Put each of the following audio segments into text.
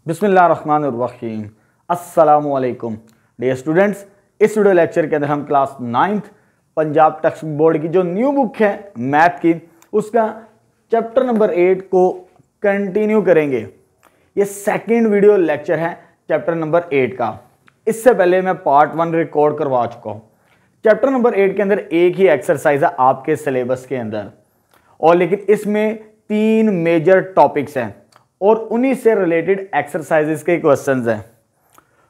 बिस्मिल्लाहिर्रहमानिर्रहीम। अस्सलामुअलैकुम dear students, इस वीडियो लेक्चर के अंदर हम class 9th Punjab text board की जो न्यू बुक है मैथ की, उसका चैप्टर नंबर 8 को कंटिन्यू करेंगे। ये सेकंड वीडियो लेक्चर है चैप्टर नंबर 8 का। इससे पहले मैं पार्ट 1 रिकॉर्ड करवा चुका हूँ। चैप्टर नंबर 8 के अंदर एक ही एक्सरसाइज है आपके सिलेबस के अंदर, और लेकिन इसमें 3 मेजर टॉपिक्स हैं और उन्हीं से रिलेटेड एक्सरसाइजेस के क्वेश्चंस हैं।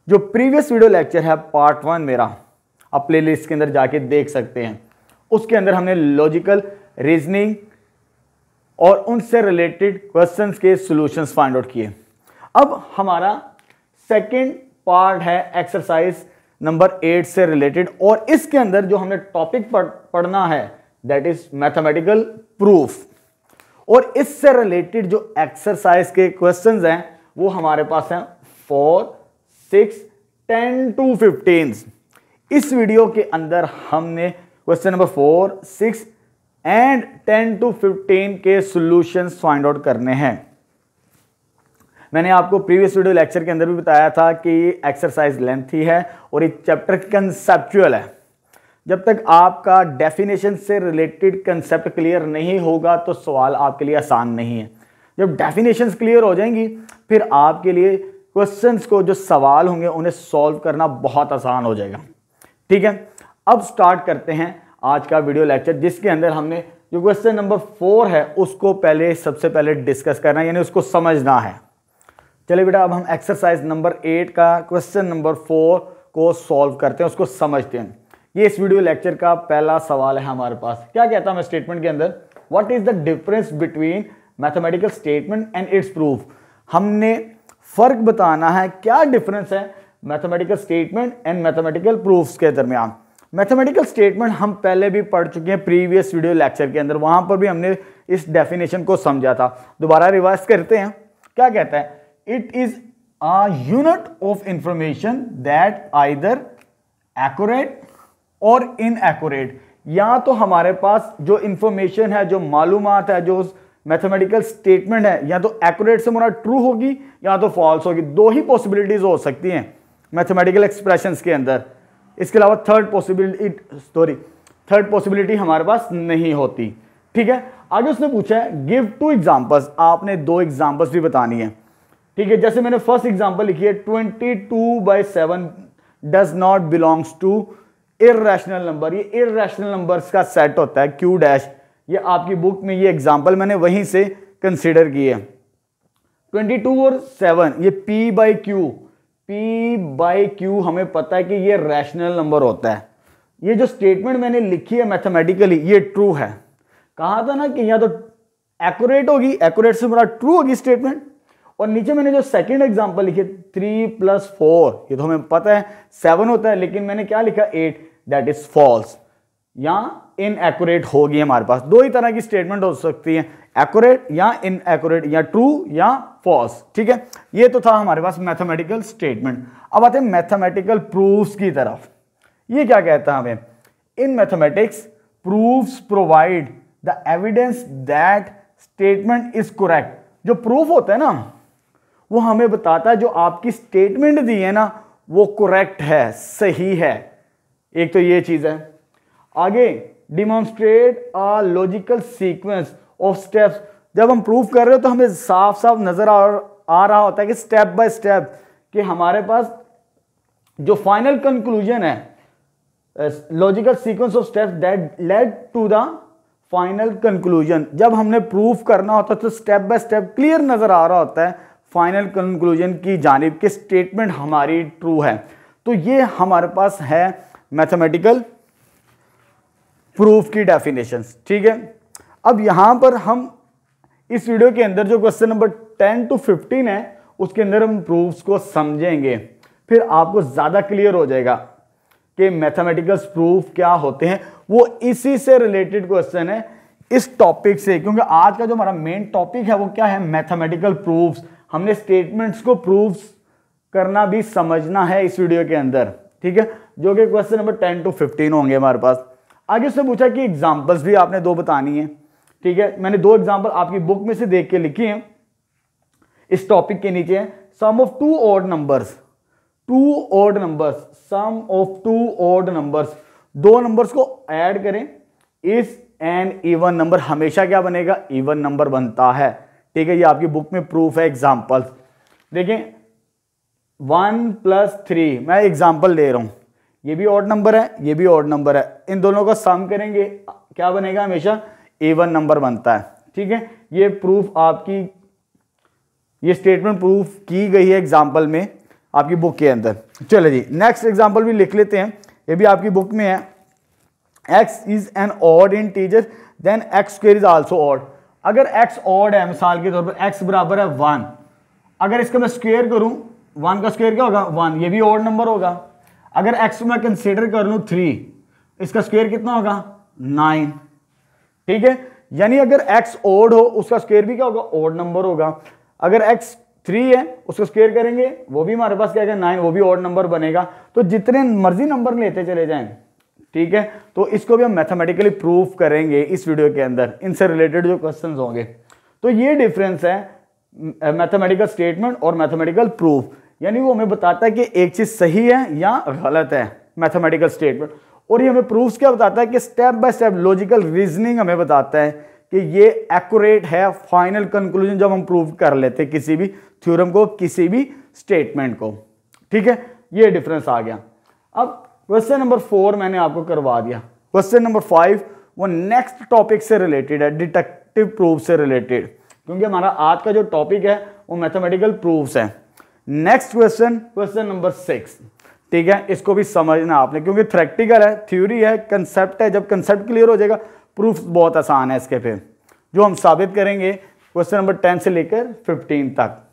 जो प्रीवियस वीडियो लेक्चर है पार्ट 1 मेरा, आप प्लेलिस्ट के अंदर जाके देख सकते हैं। उसके अंदर हमने लॉजिकल रीजनिंग और उनसे रिलेटेड क्वेश्चंस के सॉल्यूशंस फाइंड आउट किए। अब हमारा सेकंड पार्ट है एक्सरसाइज नंबर 8 से रिलेटेड, और इसके अंदर जो हमने टॉपिक पढ़ना है दैट इज मैथमेटिकल प्रूफ। और इससे रिलेटेड जो एक्सरसाइज के क्वेश्चंस हैं वो हमारे पास हैं 4, 6, 10 to 15। इस वीडियो के अंदर हमने क्वेश्चन नंबर 4, 6 एंड 10 to 15 के सॉल्यूशंस फाइंड आउट करने हैं। मैंने आपको प्रीवियस वीडियो लेक्चर के अंदर भी बताया था कि ये एक्सरसाइज लेंथी है और ये चैप्टर कंसेप्चुअल है। जब तक आपका डेफिनेशन से रिलेटेड कंसेप्ट क्लियर नहीं होगा तो सवाल आपके लिए आसान नहीं है। जब डेफिनेशंस क्लियर हो जाएंगी फिर आपके लिए क्वेश्चंस को, जो सवाल होंगे उन्हें सॉल्व करना बहुत आसान हो जाएगा। ठीक है, अब स्टार्ट करते हैं आज का वीडियो लेक्चर, जिसके अंदर हमने जो क्वेश्चन नंबर 4 है उसको सबसे पहले डिस्कस करना है, यानी उसको समझना है। चलिए बेटा, अब हम एक्सरसाइज नंबर 8 का क्वेश्चन नंबर 4 को सॉल्व करते हैं, उसको समझते हैं। ये इस वीडियो लेक्चर का पहला सवाल है हमारे पास। क्या कहता है स्टेटमेंट के अंदर, what is the difference between mathematical statement and it's proof. हमने फर्क बताना है, क्या डिफरेंस है mathematical statement and mathematical proofs के दरमियान। मैथमेटिकल स्टेटमेंट हम पहले भी पढ़ चुके हैं प्रीवियस वीडियो लेक्चर के अंदर, वहां पर भी हमने इस डेफिनेशन को समझा था। दोबारा रिवाइज करते हैं। क्या कहता है, it is a unit of information that either accurate और इनएक्यूरेट। या तो हमारे पास जो इंफॉर्मेशन है, जो मालूमात है, जो मैथमेटिकल स्टेटमेंट है, या तो एक्यूरेट से मुराद ट्रू होगी या तो फॉल्स होगी। दो ही पॉसिबिलिटीज हो सकती हैं मैथमेटिकल एक्सप्रेशंस के अंदर। इसके अलावा थर्ड पॉसिबिलिटी हमारे पास नहीं होती। ठीक है, आगे उसने पूछा है गिव 2 एग्जांपल्स। आपने 2 एग्जांपल्स भी बतानी है। ठीक है, जैसे मैंने फर्स्ट एग्जांपल लिखी है 22/7 does not belongs to irrational number. ये इर्रेशनल नंबर्स का सेट होता है Q डैश। ये आपकी बुक में ये एग्जांपल मैंने वहीं से कंसीडर किए। 22 और 7 ये P/Q हमें पता है कि ये रैशनल नंबर होता है। ये जो स्टेटमेंट मैंने लिखी है मैथमेटिकली ये ट्रू है। कहा था ना कि या तो एक्यूरेट होगी, एक्यूरेट से मुराद ट्रू होगी स्टेटमेंट। और नीचे मैंने जो सेकंड एग्जांपल लिखे 3 + 4, ये तो हमें पता है 7 होता है, लेकिन मैंने क्या लिखा 8, दैट इज फॉल्स या इनएक्यूरेट होगी। हमारे पास 2 ही तरह की स्टेटमेंट हो सकती है, एक्यूरेट या इनएक्यूरेट, या ट्रू या फॉल्स। ठीक है, ये तो था हमारे पास मैथमेटिकल स्टेटमेंट। अब आते हैं मैथमेटिकल प्रूफ्स की तरफ। ये क्या कहता है हमें, in mathematics proofs provide the evidence that statement is correct. जो प्रूफ होता है ना वो हमें बताता है जो आपकी स्टेटमेंट दी है ना वो करेक्ट है, सही है। एक तो ये चीज है। आगे demonstrate a logical sequence of steps. जब हम प्रूफ कर रहे हो तो हमें साफ साफ नजर आ रहा होता है कि स्टेप बाय स्टेप कि हमारे पास जो फाइनल कंक्लूजन है, logical sequence of steps that led to the final conclusion. जब हमने प्रूफ करना होता है तो स्टेप बाय स्टेप क्लियर नजर आ रहा होता है फाइनल कंक्लूजन की जानिब कि स्टेटमेंट हमारी ट्रू है। तो ये हमारे पास है मैथमेटिकल प्रूफ की डेफिनेशंस। ठीक है, अब यहां पर हम इस वीडियो के अंदर जो क्वेश्चन नंबर 10 to 15 है उसके अंदर हम प्रूफ्स को समझेंगे, फिर आपको ज्यादा क्लियर हो जाएगा कि मैथमेटिकल प्रूफ क्या होते हैं। वो इसी से रिलेटेड क्वेश्चन है इस टॉपिक से, क्योंकि आज का जो हमारा मेन टॉपिक है वो क्या है, मैथमेटिकल प्रूफ्स। हमने स्टेटमेंट्स को प्रूफ्स करना भी समझना है इस वीडियो के अंदर। ठीक है, जो कि क्वेश्चन नंबर 10 to 15 होंगे हमारे पास। आगे उसने पूछा कि एग्जांपल्स भी आपने 2 बतानी है। ठीक है, मैंने 2 एग्जांपल आपकी बुक में से देख के लिखी हैं। इस टॉपिक के नीचे sum of two odd numbers, sum of two odd numbers, दो नंबर्स को ऐड करें इज एन इवन नंबर, हमेशा क्या बनेगा, इवन नंबर बनता है। ठीक है, ये आपकी बुक में प्रूफ है। एग्जांपल्स देखें, 1 + 3, मैं एग्जांपल ले रहा हूं, ये भी ऑड नंबर है, ये भी ऑड नंबर है, इन दोनों का सम करेंगे क्या बनेगा, हमेशा इवन नंबर बनता है। ठीक है, ये प्रूफ आपकी, ये स्टेटमेंट प्रूफ की गई है एग्जांपल में आपकी बुक के अंदर। चलो जी, नेक्स्ट एग्जांपल भी लिख लेते हैं, ये भी आपकी बुक में है। x is an odd integer then x square is also odd. अगर x ऑड है, मिसाल के तौर पर x बराबर है 1, अगर इसका मैं स्क्वायर करूं, 1 का स्क्वायर क्या होगा 1, ये भी ऑड नंबर होगा। अगर x मैं कंसीडर कर लूं 3, इसका स्क्वायर कितना होगा 9। ठीक है, यानी अगर x ऑड हो उसका स्क्वायर भी क्या होगा, ऑड नंबर होगा। अगर x 3 है उसको स्क्वायर करेंगे, वो भी हमारे पास क्या है 9, वो भी ऑड नंबर बनेगा। तो जितने मर्जी नंबर लेते चले जाएं। ठीक है, तो इसको भी हम मैथमेटिकली प्रूफ करेंगे इस वीडियो के अंदर, इनसे रिलेटेड जो क्वेश्चंस होंगे। तो ये डिफरेंस है मैथमेटिकल स्टेटमेंट और मैथमेटिकल प्रूफ, यानी वो हमें बताता है कि एक चीज सही है या गलत है मैथमेटिकल स्टेटमेंट, और ये हमें प्रूफ्स क्या बताता है कि step by step logical reasoning हमें बताता है कि ये एक्यूरेट है। फाइनल कंक्लूजन जब हम प्रूव कर लेते हैं किसी भी थ्योरम को, किसी भी स्टेटमेंट को। ठीक है, ये डिफरेंस आ गया। अब क्वेश्चन नंबर 4 मैंने आपको करवा दिया। क्वेश्चन नंबर 5 वो नेक्स्ट टॉपिक से रिलेटेड है, डिडक्टिव प्रूफ से रिलेटेड, क्योंकि हमारा आज का जो टॉपिक है वो मैथमेटिकल प्रूफ्स है। Next question, question number 6। ठीक है, इसको भी समझना आपने, क्योंकि थ्योरेटिकल है, थ्योरी है, कंसेप्ट है। जब कंसेप्ट क्लियर हो जाएगा, प्रूफ बहुत आसान है इसके पे, जो हम साबित करेंगे क्वेश्चन नंबर 10 से लेकर 15 तक।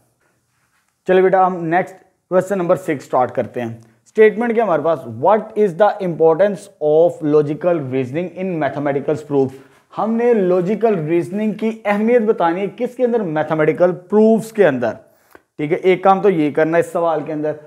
चलिए बेटा, हम नेक्स्ट क्वेश्चन नंबर 6 स्टार्ट करते हैं। स्टेटमेंट क्या हमारे पास, what is the importance of logical reasoning in mathematical proof. हमने लॉजिकल रीजनिंग की अहमियत बतानी है किसके अंदर, मैथमेटिकल प्रूफ्स के अंदर। ठीक है, एक काम तो ये करना है इस सवाल के अंदर,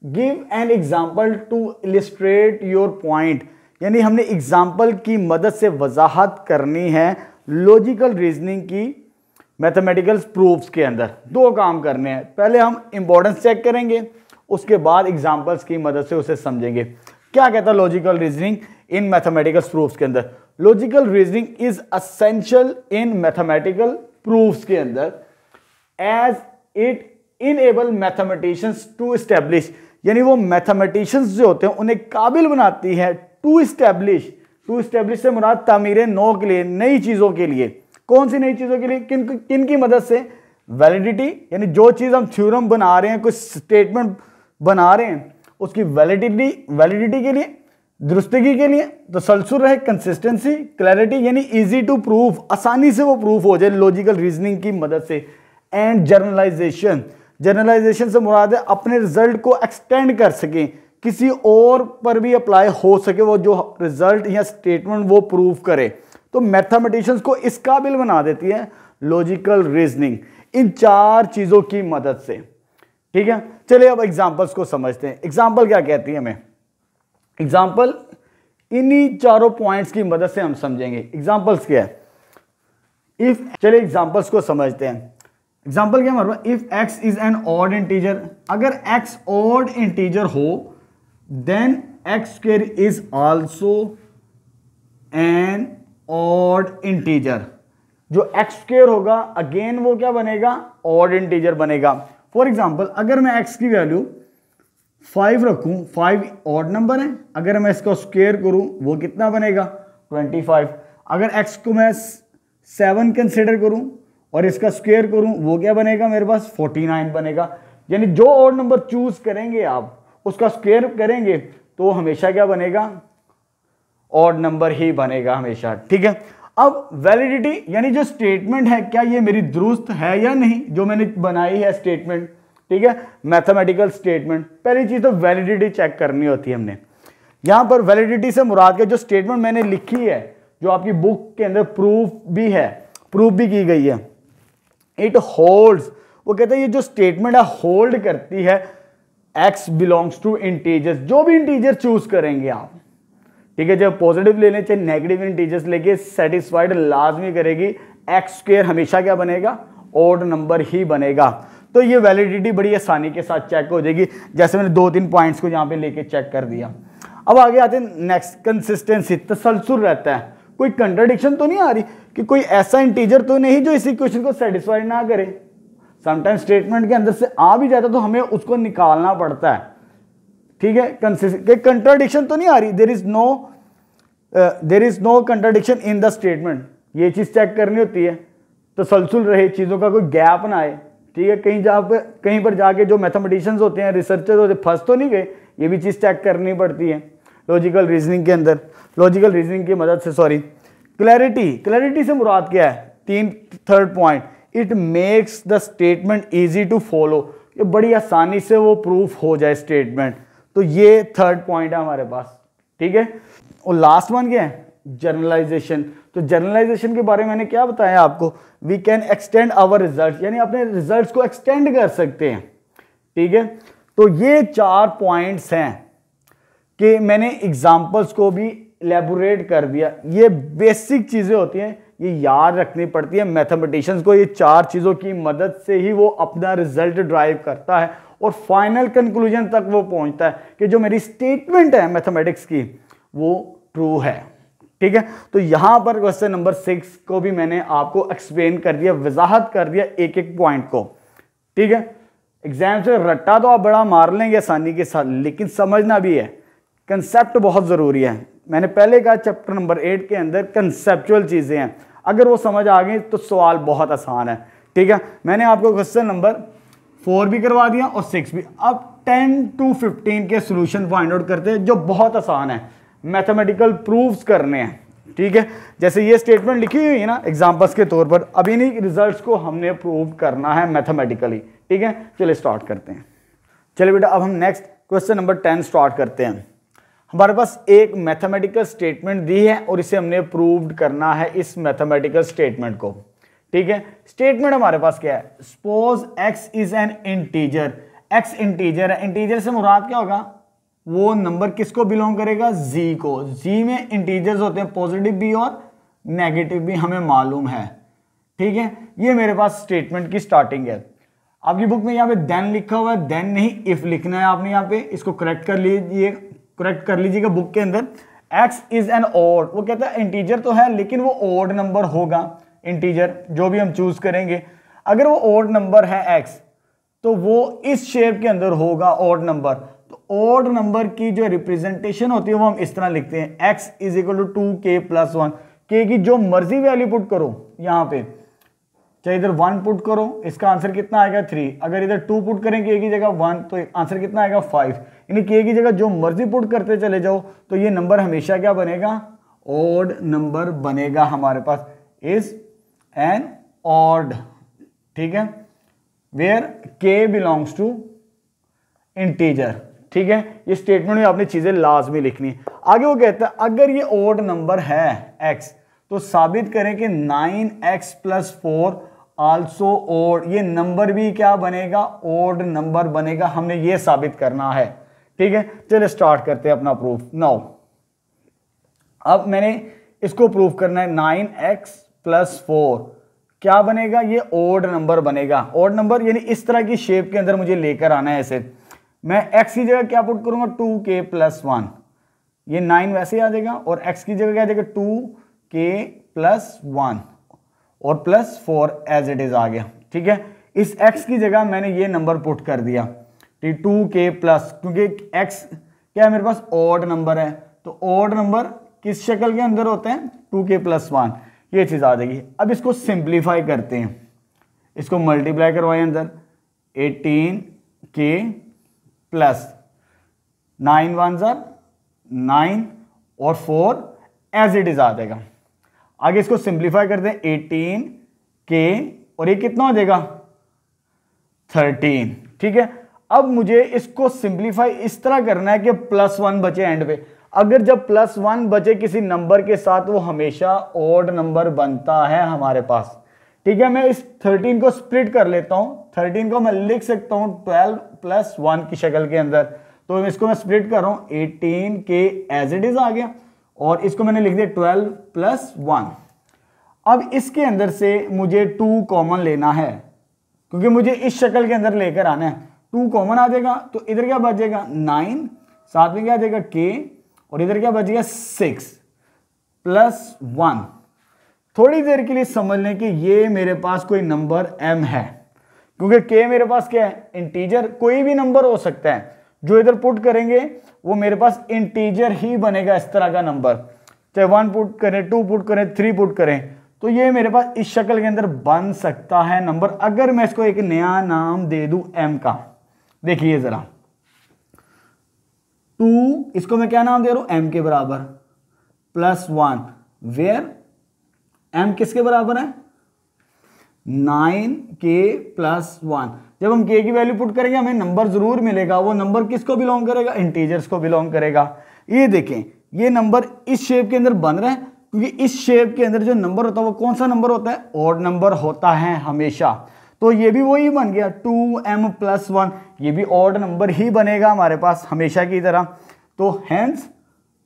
give an example to illustrate your point, यानी हमने एग्जाम्पल की मदद से वजाहत करनी है लॉजिकल रीजनिंग की मैथमेटिकल प्रूफ्स के अंदर। दो काम करने हैं, पहले हम इंपॉर्टेंस चेक करेंगे, उसके बाद एग्जाम्पल्स की मदद से उसे समझेंगे। क्या कहता है logical reasoning in mathematical proofs के अंदर, logical reasoning is essential in mathematical proofs के अंदर as it enable mathematicians to establish, यानी वो मैथमेटिशियंस जो होते हैं उन्हें काबिल बनाती है टू एस्टेब्लिश से मुराद तामीर नौ के लिए, नई चीजों के लिए। कौन सी नई चीजों के लिए, किन की मदद से, वैलिडिटी, यानी जो चीज हम थ्योरम बना रहे हैं, कुछ स्टेटमेंट बना रहे हैं, उसकी वैलिडिटी के लिए, दुरुस्तगी के लिए, तसलसल रहे, कंसिस्टेंसी, क्लैरिटी, यानी इजी टू प्रूफ, आसानी से वो प्रूफ हो जाए लॉजिकल रीजनिंग की मदद से। एंड जर्नलाइजेशन से मुराद है अपने रिजल्ट को एक्सटेंड कर सकें, किसी और पर भी अप्लाई हो सके, वो जो रिजल्ट या स्टेटमेंट वो प्रूफ करे। तो मैथमेटिशियंस को इस काबिल बना देती है लॉजिकल रीजनिंग इन 4 चीजों की मदद से। ठीक है, चलिए अब एग्जांपल्स को समझते हैं। एग्जांपल क्या कहती है हमें, एग्जांपल इन्हीं चारों पॉइंट्स की मदद से हम समझेंगे एग्जांपल्स क्या है। चलिए एग्जांपल्स को समझते हैं। एग्जांपल क्या हमारे पास, if x is an odd integer, अगर x ऑड इंटीजर हो then x square is also an odd integer. जो x स्क्वायर होगा अगेन वो क्या बनेगा, ऑड इंटीजर बनेगा। फॉर एग्जांपल अगर मैं x की वैल्यू 5 रखूं, 5 ऑड नंबर है, अगर मैं इसको स्क्वायर करूं वो कितना बनेगा 25। अगर x को मैं 7 कंसिडर करूं और इसका स्क्वायर करूं वो क्या बनेगा मेरे पास 49 बनेगा। यानी जो ऑड नंबर चूज करेंगे आप उसका स्क्वायर करेंगे तो हमेशा क्या बनेगा, ऑड नंबर ही बनेगा हमेशा। ठीक है, अब वैलिडिटी यानी जो स्टेटमेंट है क्या ये मेरी दुरुस्त है या नहीं, जो मैंने बनाई है स्टेटमेंट। ठीक है, मैथमेटिकल स्टेटमेंट, पहली चीज तो वैलिडिटी चेक करनी होती है हमने। यहां पर वैलिडिटी से मुराद के जो स्टेटमेंट मैंने लिखी है, जो आपकी बुक के अंदर प्रूफ भी की गई है, इट होल्ड्स, वो कहता है ये जो स्टेटमेंट है होल्ड करती है x बिलोंग्स टू इंटीजर्स, जो भी इंटीजर चूज करेंगे आप। ठीक है, जब पॉजिटिव ले लें चाहे नेगेटिव इंटीजर्स लेके सेटिस्फाइड लाजमी करेगी, x स्क्वायर हमेशा क्या बनेगा, ऑड नंबर ही बनेगा। तो ये वैलिडिटी बड़ी आसानी के साथ चेक हो जाएगी। जैसे मैंने 2-3 पॉइंट्स को यहाँ पे लेके चेक कर दिया। अब आगे आते हैं नेक्स्ट, कंसिस्टेंसी, तसलसल रहता है, कोई कंट्राडिक्शन तो नहीं आ रही कि कोई ऐसा इंटीजर तो नहीं जो इस इक्वेशन को सेटिस्फाई ना करे। समटाइम्स स्टेटमेंट के अंदर से आ भी जाता तो हमें उसको निकालना पड़ता है, ठीक है। कंट्राडिक्शन तो नहीं आ रही, there is no contradiction in the statement, ये चीज चेक करनी होती है, तसलसल रहे, चीजों का कोई गैप ना आए, ठीक है। कहीं पर जाके जो मैथमेटिशियंस होते हैं, रिसर्चर्स होते हैं, फंस तो नहीं गए, ये भी चीज चेक करनी पड़ती है लॉजिकल रीजनिंग के अंदर, लॉजिकल रीजनिंग की मदद से। सॉरी, क्लैरिटी से मुराद क्या है? Third point, it makes the statement easy to follow, ये बड़ी आसानी से वो प्रूफ हो जाए स्टेटमेंट, तो ये थर्ड पॉइंट है हमारे पास, ठीक है। और लास्ट वन क्या है? जर्नलाइजेशन। तो जर्नलाइजेशन के बारे में मैंने क्या बताया आपको? We can extend our result, यानी अपने रिजल्ट्स को एक्सटेंड कर सकते हैं, ठीक है। तो ये 4 पॉइंट्स हैं कि मैंने एग्जाम्पल्स को भी इलेबोरेट कर दिया। ये बेसिक चीजें होती हैं, ये याद रखनी पड़ती है मैथमेटिशियंस को। ये 4 चीजों की मदद से ही वो अपना रिजल्ट ड्राइव करता है और फाइनल कंक्लूजन तक वो पहुंचता है कि जो मेरी स्टेटमेंट है मैथमेटिक्स की वो ट्रू है, ठीक है। तो यहां पर क्वेश्चन नंबर 6 को भी मैंने आपको एक्सप्लेन कर दिया, वजाहत कर दिया एक एक पॉइंट को, ठीक है। एग्जाम से रट्टा तो आप बड़ा मार लेंगे आसानी के साथ, लेकिन समझना भी है, कंसेप्ट बहुत जरूरी है। मैंने पहले कहा चैप्टर नंबर 8 के अंदर कंसेप्चुअल चीजें हैं, अगर वो समझ आ गई तो सवाल बहुत आसान है, ठीक है। मैंने आपको क्वेश्चन नंबर 4 भी करवा दिया और 6 भी। अब 10 to 15 के सॉल्यूशन फाइंड आउट करते हैं जो बहुत आसान है, मैथमेटिकल प्रूफ्स करने हैं, ठीक है। जैसे ये स्टेटमेंट लिखी हुई है ना एग्जांपल्स के तौर पर, अब इन्हीं रिजल्ट्स को हमने प्रूव करना है मैथमेटिकली, ठीक है। चलिए स्टार्ट करते हैं। चलिए बेटा, अब हम नेक्स्ट क्वेश्चन नंबर 10 स्टार्ट करते हैं। हमारे पास एक मैथमेटिकल स्टेटमेंट दी है और इसे हमने प्रूव्ड करना है, इस मैथमेटिकल स्टेटमेंट को, ठीक है। स्टेटमेंट हमारे पास क्या है? Suppose x is an integer, x integer है। इंटीजर से मुराद क्या होगा? वो नंबर किसको बिलोंग करेगा? z को। z में इंटीजर्स होते हैं पॉजिटिव भी और नेगेटिव भी, हमें मालूम है, ठीक है। ये मेरे पास स्टेटमेंट की स्टार्टिंग है। आपकी बुक में यहाँ पे देन लिखा हुआ है, देन नहीं इफ लिखना है आपने। यहाँ पे इसको करेक्ट कर लीजिएगा बुक के अंदर। x इज एन ऑड, वो कहता है इंटीजर तो है लेकिन वो ऑड नंबर होगा। इंटीजर जो भी हम चूज करेंगे, अगर वो ऑड नंबर है x, तो वो इस शेप के अंदर होगा ऑड नंबर। तो ऑड नंबर की जो रिप्रेजेंटेशन होती है वो हम इस तरह लिखते हैं, x is equal to 2k+1। k की जो मर्जी वैल्यू पुट करो यहाँ पे, चाहे इधर 1 पुट करो, इसका आंसर कितना आएगा 3। अगर इधर 2 पुट करें k की जगह 1, तो आंसर कितना आएगा 5। यानी k की जगह जो मर्जी पुट करते चले जाओ, तो ये नंबर हमेशा क्या बनेगा? ऑड नंबर बनेगा हमारे पास। इज एन ऑड, ठीक है, where k belongs to integer, ठीक है। ये स्टेटमेंट में आपने चीजें लाजमी लिखनी है। आगे वो कहता है अगर ये ऑड नंबर है x, तो साबित करें कि 9x+4 आल्सो ऑड, ये नंबर भी क्या बनेगा? ऑड नंबर बनेगा। हमने ये साबित करना है, ठीक है। चलिए स्टार्ट करते हैं अपना प्रूफ नाउ। अब मैंने इसको प्रूफ करना है, 9x+4 क्या बनेगा? ये ऑड नंबर बनेगा। ऑड नंबर यानी इस तरह की शेप के अंदर मुझे लेकर आना है इसे। मैं x की जगह क्या पुट करूंगा? 2k+1, ये 9 वैसे आ जाएगा, और x की जगह क्या आ जाएगा? 2k+1 और +4 एज इट इज आ गया, ठीक है। इस x की जगह मैंने ये नंबर पुट कर दिया, 2k+, क्योंकि x क्या है मेरे पास? ऑड नंबर है, तो ऑड नंबर किस शक्ल के अंदर होते हैं? 2k+1, ये चीज आ जाएगी। अब इसको सिंप्लीफाई करते हैं, इसको मल्टीप्लाई करवाएं अंदर, 18k प्लस 9 1 9 और 4 एज इट इज आ जाएगा। आगे इसको सिंप्लीफाई करते हैं, 18k और ये कितना हो जाएगा? 13, ठीक है। अब मुझे इसको सिंप्लीफाई इस तरह करना है कि +1 बचे एंड पे। अगर जब +1 बचे किसी नंबर के साथ, वो हमेशा ऑड नंबर बनता है हमारे पास, ठीक है। मैं इस 13 को स्प्लिट कर लेता हूं, 13 को मैं लिख सकता हूं 12+1 की शक्ल के अंदर। तो इसको मैं स्प्लिट कर रहा हूं, 18k एज इट इज आ गया, और इसको मैंने लिख दिया 12+1। अब इसके अंदर से मुझे 2 कॉमन लेना है, क्योंकि मुझे इस शक्ल के अंदर लेकर आना है। 2 कॉमन आ जाएगा तो इधर क्या बचेगा 9, साथ में क्या आ जाएगा k, और इधर क्या बचेगा 6 प्लस 1। थोड़ी देर के लिए समझ लें कि ये मेरे पास कोई नंबर m है, क्योंकि k मेरे पास क्या है इंटीजर, कोई भी नंबर हो सकता है। जो इधर पुट करेंगे वो मेरे पास इंटीजर ही बनेगा, इस तरह का नंबर, चाहे 1 पुट करें, 2 पुट करें, 3 पुट करें, तो ये मेरे पास इस शक्ल के अंदर बन सकता है नंबर, अगर मैं इसको एक नया नाम दे दूं m का। देखिए जरा 2, इसको मैं क्या नाम दे रहा हूं m के बराबर, प्लस 1, वेयर m किसके बराबर है 9k प्लस 1। जब हम k की वैल्यू पुट करेंगे हमें नंबर जरूर मिलेगा, वो नंबर किसको बिलोंग करेगा इंटीजर्स को बिलोंग करेगा। ये देखें ये नंबर इस शेप के अंदर बन रहा है, क्योंकि इस शेप के अंदर जो नंबर होता है वो कौन सा नंबर होता है ऑड नंबर होता है हमेशा। तो ये भी वही बन गया 2m प्लस 1, ये भी ऑड नंबर ही बनेगा हमारे पास हमेशा की तरह। तो हेंस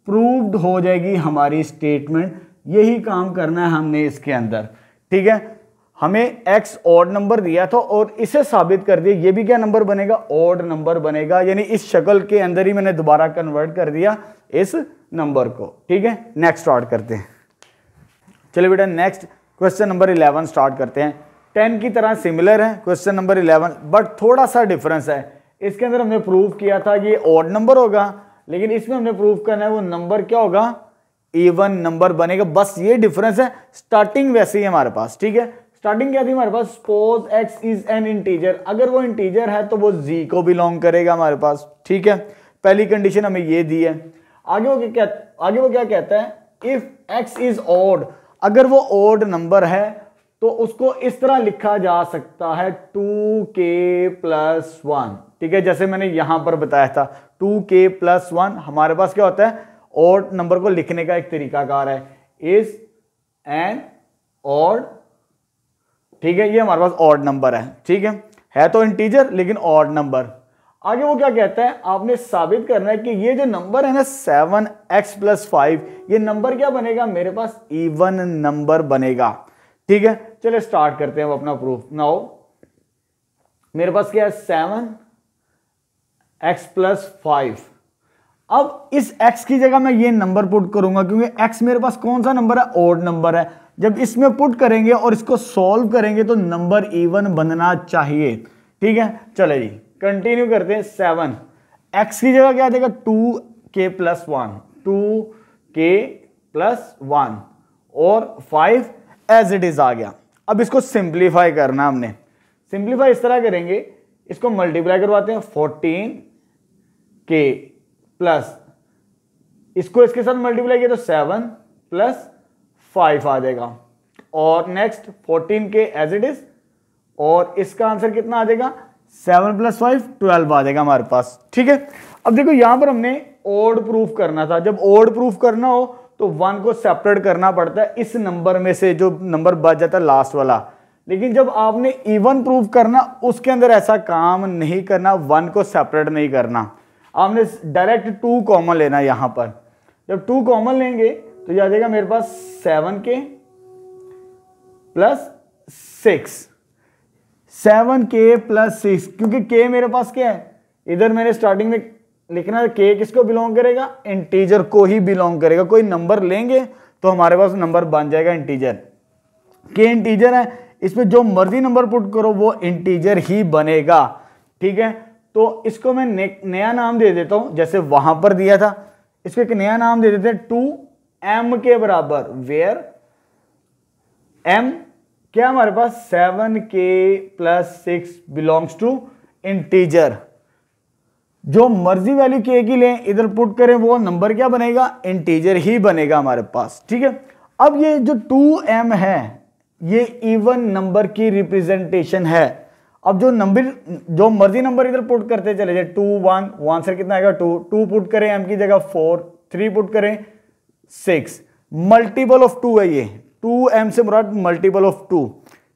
प्रूव्ड हो जाएगी हमारी स्टेटमेंट। यही काम करना है हमने इसके अंदर, ठीक है। हमें x ऑड नंबर दिया था और इसे साबित कर दिया, ये भी क्या नंबर बनेगा ऑड नंबर बनेगा, यानी इस शक्ल के अंदर ही मैंने दोबारा कन्वर्ट कर दिया इस नंबर को, ठीक है। नेक्स्ट स्टार्ट करते हैं। चलिए बेटा नेक्स्ट क्वेश्चन नंबर 11 स्टार्ट करते हैं। 10 की तरह सिमिलर है क्वेश्चन नंबर 11, बट थोड़ा सा डिफरेंस है। इसके अंदर हमने प्रूव किया था कि ये ऑड नंबर होगा, लेकिन इसमें हमने प्रूव करना है वो नंबर क्या होगा इवन नंबर बनेगा, बस ये डिफरेंस है। स्टार्टिंग वैसे ही हमारे पास, ठीक है। स्टार्टिंग क्या थी हमारे पास, suppose x is an integer, अगर वो इंटीजर है तो वो z को बिलोंग करेगा हमारे पास, ठीक है। पहली कंडीशन हमें ये दी है। आगे वो क्या कहता है, इफ x इज ऑड, अगर वो ऑड नंबर है तो उसको इस तरह लिखा जा सकता है 2k प्लस 1, ठीक है। जैसे मैंने यहां पर बताया था 2k प्लस 1 हमारे पास क्या होता है ऑड नंबर को लिखने का एक तरीकाकार है, इज एन ऑड, ठीक है। ये हमारे पास ऑड नंबर है, ठीक है तो इंटीजर लेकिन ऑड नंबर। आगे वो क्या कहता है, आपने साबित करना है कि ये जो नंबर है ना 7x प्लस 5, ये नंबर क्या बनेगा मेरे पास इवन नंबर बनेगा, ठीक है। चलिए स्टार्ट करते हैं अपना प्रूफ। नाउ मेरे पास क्या है 7x प्लस 5। अब इस x की जगह मैं ये नंबर पुट करूंगा, क्योंकि x मेरे पास कौन सा नंबर है ऑड नंबर है। जब इसमें पुट करेंगे और इसको सॉल्व करेंगे तो नंबर इवन बनना चाहिए, ठीक है। चले जी कंटिन्यू करते हैं। 7 x की जगह क्या आ जाएगा 2k प्लस 1, 2k प्लस 1 और 5 एज इट इज आ गया। अब इसको सिंप्लीफाई करना, हमने सिंप्लीफाई इस तरह करेंगे, इसको मल्टीप्लाई करवाते हैं 14k प्लस, इसको इसके साथ मल्टीप्लाई किया तो 7 प्लस 5 आ जाएगा, और next 14k as it is, और इसका आंसर कितना आ जाएगा 7 प्लस 5 12 आ जाएगा हमारे पास, ठीक है। अब देखो यहां पर हमने ओड प्रूफ करना था। जब ओड प्रूफ करना हो तो 1 को सेपरेट करना पड़ता है इस नंबर में से, जो नंबर बच जाता है लास्ट वाला। लेकिन जब आपने इवन प्रूफ करना उसके अंदर ऐसा काम नहीं करना, 1 को सेपरेट नहीं करना, आपने डायरेक्ट 2 कॉमन लेना। यहां पर जब 2 कॉमन लेंगे तो यह आ जाएगा मेरे पास 7k प्लस 6, 7k प्लस 6, क्योंकि k मेरे पास क्या है, इधर मैंने स्टार्टिंग में लिखना है k किसको बिलोंग करेगा इंटीजर को ही बिलोंग करेगा। कोई नंबर लेंगे तो हमारे पास नंबर बन जाएगा इंटीजर, k इंटीजर है, इसमें जो मर्जी नंबर पुट करो वो इंटीजर ही बनेगा, ठीक है। तो इसको मैं नया नाम दे देता हूं, जैसे वहां पर दिया था, इसको एक नया नाम दे देते हैं 2m के बराबर, वेयर m क्या हमारे पास 7k plus 6 belongs to integer. जो मर्जी वैल्यू k की लें इधर पुट करें वो नंबर क्या बनेगा इंटीजर ही बनेगा हमारे पास, ठीक है। अब ये जो 2m है ये इवन नंबर की रिप्रेजेंटेशन है। अब जो मर्जी नंबर इधर पुट करते चले जाए 2 1, वो आंसर कितना आएगा 2, 2 पुट करें m की जगह 4, 3 पुट करें 6, मल्टीपल ऑफ 2 है ये, 2m से मुराद मल्टीपल ऑफ 2,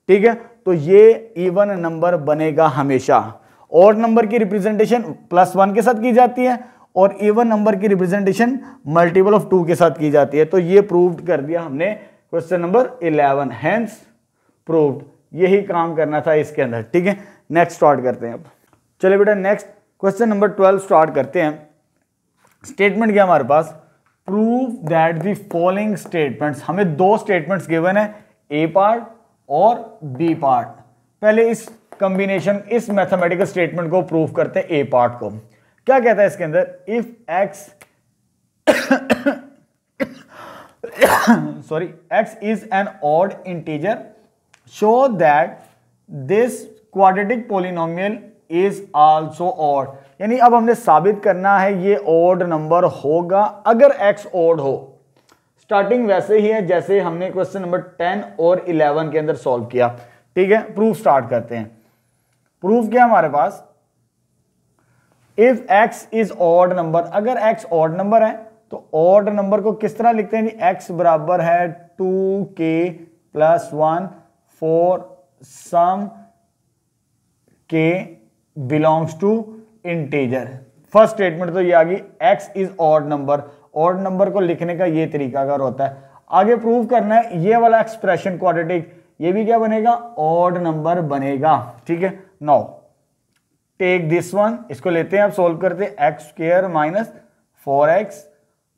ठीक है। तो ये इवन नंबर बनेगा हमेशा। और नंबर की रिप्रेजेंटेशन +1 के साथ की जाती है और इवन नंबर की रिप्रेजेंटेशन मल्टीपल ऑफ 2 के साथ की जाती है। तो ये प्रूव्ड कर दिया हमने क्वेश्चन नंबर 11, हेंस प्रूव्ड। यही काम करना था इसके अंदर। ठीक है, नेक्स्ट स्टार्ट करते हैं अब। चलिए बेटा नेक्स्ट क्वेश्चन नंबर 12 स्टार्ट करते हैं। स्टेटमेंट क्या हमारे पास, prove that the following statements, हमें दो स्टेटमेंट्स गिवन है, ए पार्ट और बी पार्ट। पहले इस कॉम्बिनेशन, इस मैथमेटिकल स्टेटमेंट को प्रूव करते हैं, ए पार्ट को। क्या कहता है इसके अंदर, if x sorry x is an odd integer, show that this quadratic polynomial is also odd। यानी अब हमने साबित करना है ये odd नंबर होगा अगर x odd हो। स्टार्टिंग वैसे ही है जैसे हमने क्वेश्चन नंबर 10 और 11 के अंदर सॉल्व किया। ठीक है, प्रूफ स्टार्ट करते हैं। प्रूफ क्या हमारे पास, if x is odd number, अगर x odd नंबर है तो ऑड नंबर को किस तरह लिखते हैं जी, x बराबर है 2k + 1 for some k belongs to integer. First statement तो ये आ गई, x is odd number. Odd number को लिखने का ये तरीकाकार होता है। आगे प्रूव करना है ये वाला एक्सप्रेशन क्वाड्रेटिक, ये भी क्या बनेगा, ऑड नंबर बनेगा। ठीक है, नाउ टेक दिस वन, इसको लेते हैं, अब सोल्व करते हैं। x² - 4x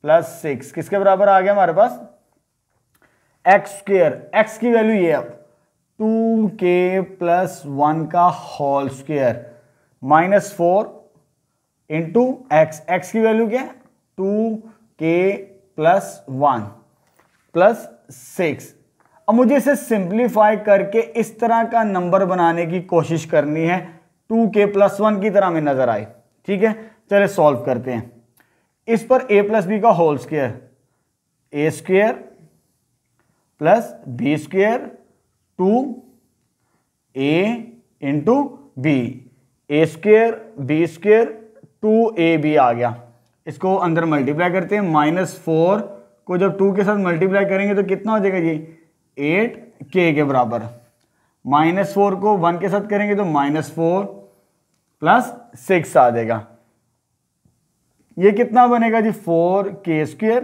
+ 6 किसके बराबर आ गया हमारे पास, x², x की वैल्यू ये, अब 2k + 1 का whole square -4 into x, x की वैल्यू क्या है 2k + 1 + 6। अब मुझे इसे सिंप्लीफाई करके इस तरह का नंबर बनाने की कोशिश करनी है, 2k + 1 की तरह में नजर आए। ठीक है, चलिए सॉल्व करते हैं। इस पर a + b का whole square, a² + b² 2a into b, a² b² 2ab आ गया। इसको अंदर मल्टीप्लाई करते हैं, -4 को जब 2 के साथ मल्टीप्लाई करेंगे तो कितना हो जाएगा जी, 8k के बराबर। -4 को 1 के साथ करेंगे तो -4 + 6 आ जाएगा। ये कितना बनेगा जी, 4k²,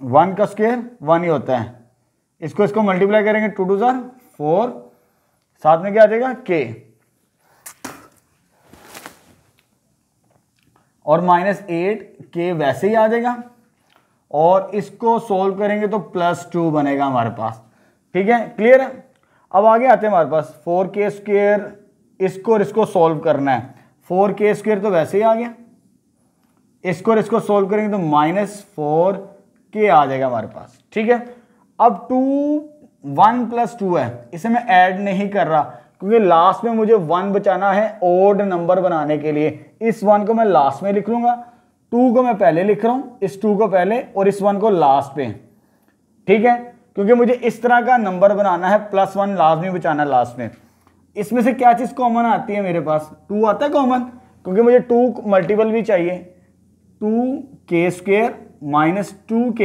1 का स्क्वायर 1 ही होता है, इसको मल्टीप्लाई करेंगे 2 2 4, साथ में क्या आ जाएगा k, और -8k वैसे ही आ जाएगा, और इसको सोल्व करेंगे तो +2 बनेगा हमारे पास। ठीक है, क्लियर है। अब आगे आते हैं हमारे पास 4k², इसको और इसको सोल्व करना है। 4k² तो वैसे ही आ गया, इसको और इसको सोल्व करेंगे तो -4k आ जाएगा हमारे पास। ठीक है, अब 1 + 2 है, इसे मैं ऐड नहीं कर रहा क्योंकि लास्ट में मुझे 1 बचाना है ओड नंबर बनाने के लिए। इस 1 को मैं लास्ट में लिख लूंगा, 2 को मैं पहले लिख रहा हूं, इस 2 को पहले और इस 1 को लास्ट पे। ठीक है, क्योंकि मुझे इस तरह का नंबर बनाना है, +1 लाजमी बचाना है लास्ट में। इसमें से क्या चीज कॉमन आती है मेरे पास, 2 आता है कॉमन, क्योंकि मुझे 2 मल्टीपल भी चाहिए। 2k² - 2k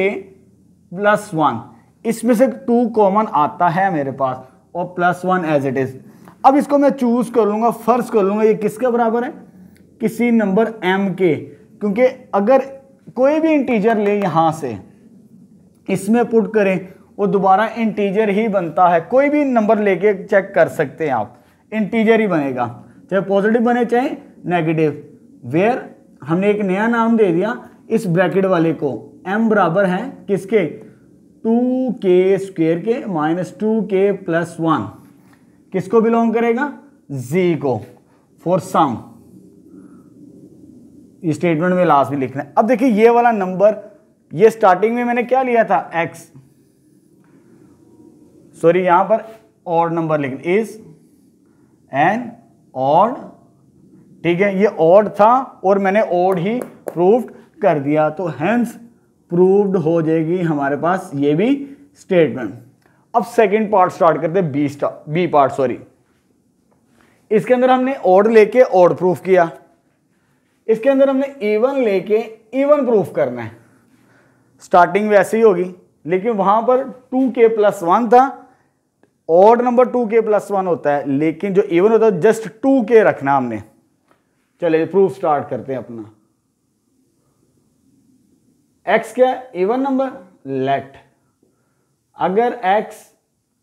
+ 1, इसमें से 2 कॉमन आता है मेरे पास, और +1 एज इट इज। अब इसको मैं चूज कर लूंगा, फर्ज कर लूंगा ये किसके बराबर है, किसी नंबर m के, क्योंकि अगर कोई भी इंटीजर ले यहां से इसमें पुट करें वो दोबारा इंटीजर ही बनता है। कोई भी नंबर लेके चेक कर सकते हैं आप, इंटीजर ही बनेगा, चाहे पॉजिटिव बने चाहे नेगेटिव। वेयर हमने एक नया नाम दे दिया इस ब्रैकेट वाले को, m बराबर है किसके, 2k² के -2k + 1, किसको बिलोंग करेगा, z को, फॉर सम। इस स्टेटमेंट में लास्ट में लिखना है। अब देखिए ये वाला नंबर, ये स्टार्टिंग में मैंने क्या लिया था x, सॉरी यहां पर ऑड नंबर लिखना, इज एन ऑड। ठीक है, ये ऑड था और मैंने ऑड ही प्रूव्ड कर दिया, तो हेंस प्रूव्ड हो जाएगी हमारे पास ये भी स्टेटमेंट। अब सेकंड पार्ट स्टार्ट करते हैं, बी पार्ट सॉरी। इसके अंदर हमने ऑड लेके ऑड प्रूफ किया, इसके अंदर हमने इवन लेके इवन प्रूफ करना है। स्टार्टिंग वैसे ही होगी, लेकिन वहां पर 2k + 1 था, ऑड नंबर 2k + 1 होता है, लेकिन जो इवन होता है जस्ट 2k रखना हमने। चलिए प्रूफ स्टार्ट करते हैं अपना। x क्या है, इवन नंबर, लेट अगर x